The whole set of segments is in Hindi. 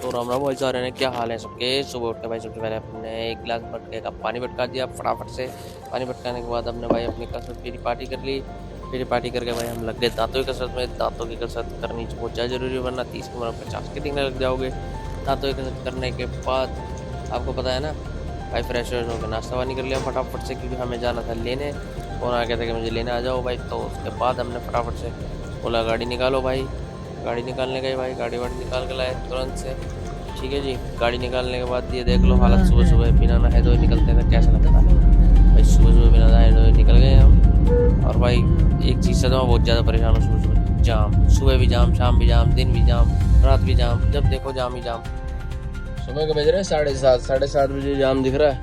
तो राम राम भाई सारे ने क्या हाल है सबके। सुबह उठ के भाई सबसे पहले अपने एक गिलास मटके का पानी भटका दिया फटाफट से। पानी भटकाने के बाद हमने भाई अपनी कसरत फिर पार्टी कर ली। फिर पार्टी करके भाई हम लग गए दांतों की कसरत में। दांतों की कसरत करनी बहुत ज़्यादा जरूरी है, वरना 30 की उम्र में 50 के दिन लग जाओगे। दांतों की कसरत करने के बाद आपको पता है ना भाई, फ्रेश होकर नाश्ता वानी कर लिया फटाफट से, क्योंकि हमें जाना था लेने। फोन आ गया था कि मुझे लेने आ जाओ भाई। तो उसके बाद हमने फटाफट से बोला गाड़ी निकालो भाई। गाड़ी निकालने गए भाई, गाड़ी वाड़ी निकाल के लाए तुरंत से। ठीक है जी, गाड़ी निकालने के बाद ये देख लो हालत। सुबह सुबह बिना नहाए धोए निकलते हैं कैसा लगता है भाई। सुबह सुबह बिना नहाए धोए निकल गए हम। और भाई एक चीज़ से तो मैं बहुत ज़्यादा परेशान हूँ। सुबह सुबह जाम, सुबह भी जाम, शाम भी जाम, दिन भी जाम, रात भी जाम, जब देखो जाम ही जाम। सुबह के बज रहे हैं 7:30, 7:30 बजे जाम दिख रहा है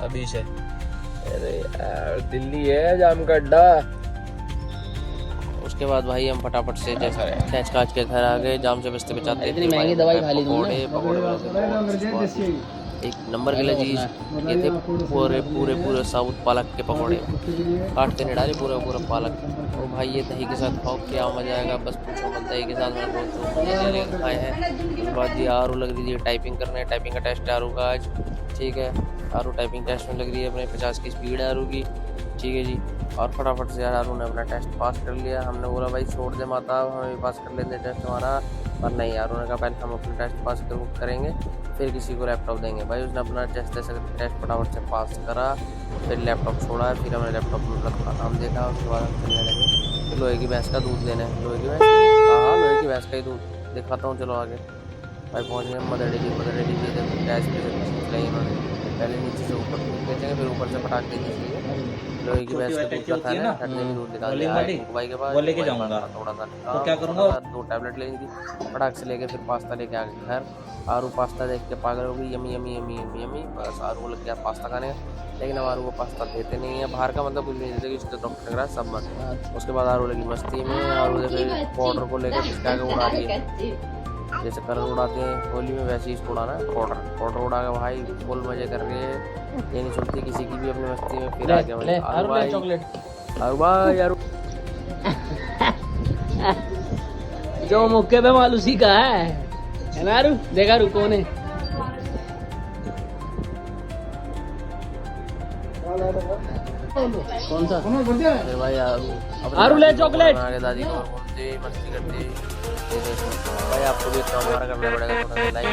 अभी से। अरे यार दिल्ली है जाम का अड्डा। उसके बाद भाई हम फटाफट से खैच काच के घर आ गए। जाम से बचते बचाते इतनी महंगी दवाई खा ली पकौड़े एक नंबर के लजीज ये थे। पूरे पूरे पूरे साबुत पालक के पकौड़े काट के नहीं डाले, पूरा पूरा पालक। और भाई ये दही के साथ खाओ क्या मजा आएगा, बस पूछो मत। दही के साथ मैंने बहुत मजे लेकर खाए हैं। उसके बाद ये आरू लग रही है टाइपिंग करने। टाइपिंग का टेस्ट है आरू का आज। ठीक है, आरू टाइपिंग टेस्ट में लग रही है अपने 50 की स्पीड है आरू की। ठीक है जी, और फटाफट से यार आरू ने अपना टेस्ट पास कर लिया। हमने बोला भाई छोड़ दे माता, हमें भी पास कर लेते टेस्ट हमारा। पर नहीं, आरू ने कहा पहले हम अपना टेस्ट पास करेंगे फिर किसी को लैपटॉप देंगे। भाई उसने अपना टेस्ट टेस्ट फटाफट से पास करा, फिर लैपटॉप छोड़ा। फिर हमने लैपटॉप में अपना थोड़ा काम देखा। उसके बाद हम चलने लगे लोहे की भैंस का दूध लेने। लोहे की भैंस, हाँ लोहे की भैंस का ही दूध दिखाता हूँ, चलो आगे। भाई पहुँच गए मदर डेरी। मदर डेरी के गैस पे चलाई इन्होंने, पहले नीचे से ऊपर बेचेंगे फिर ऊपर से पटाख देंगे। लोहे की भैंस का दूध का था ना, ठंडे में दूध निकाल लिया भाई के पास। लेके जाऊंगा थोड़ा सा तो क्या करूँगा, 2 टैबलेट लेनी थी। फटाक से लेके फिर पास्ता लेके आ गए घर। आरू पास्ता देख के पागल हो गई, yummy yummy yummy yummy yummy. बस आरू को लग गया पास्ता खाने, लेकिन अब आरू को पास्ता देते नहीं है बाहर का, मतलब कुछ नहीं देते, इसको डॉक्टर लग रहा है सब मत। उसके बाद आरू लगी मस्ती में। आरू फिर पाउडर को लेकर किसका आगे उड़ा दिया, जैसे कलर उड़ाते हैं होली में वैसे ही इसको उड़ाना है। पाउडर उड़ा के भाई फुल मजे कर रहे हैं। ये नहीं सुनती किसी की भी अपनी मस्ती में। फिर आ गया आरू भाई, आरू भाई आरू जो मौके पे मालूसी का है ना आरू। देखा रू कौन है, कौन सा फिर भाई आरू ले चॉकलेट। आगे दादी को घूमते मस्ती करते। भाई आपको भी इतना हमारा करना पड़ेगा, थोड़ा लाइक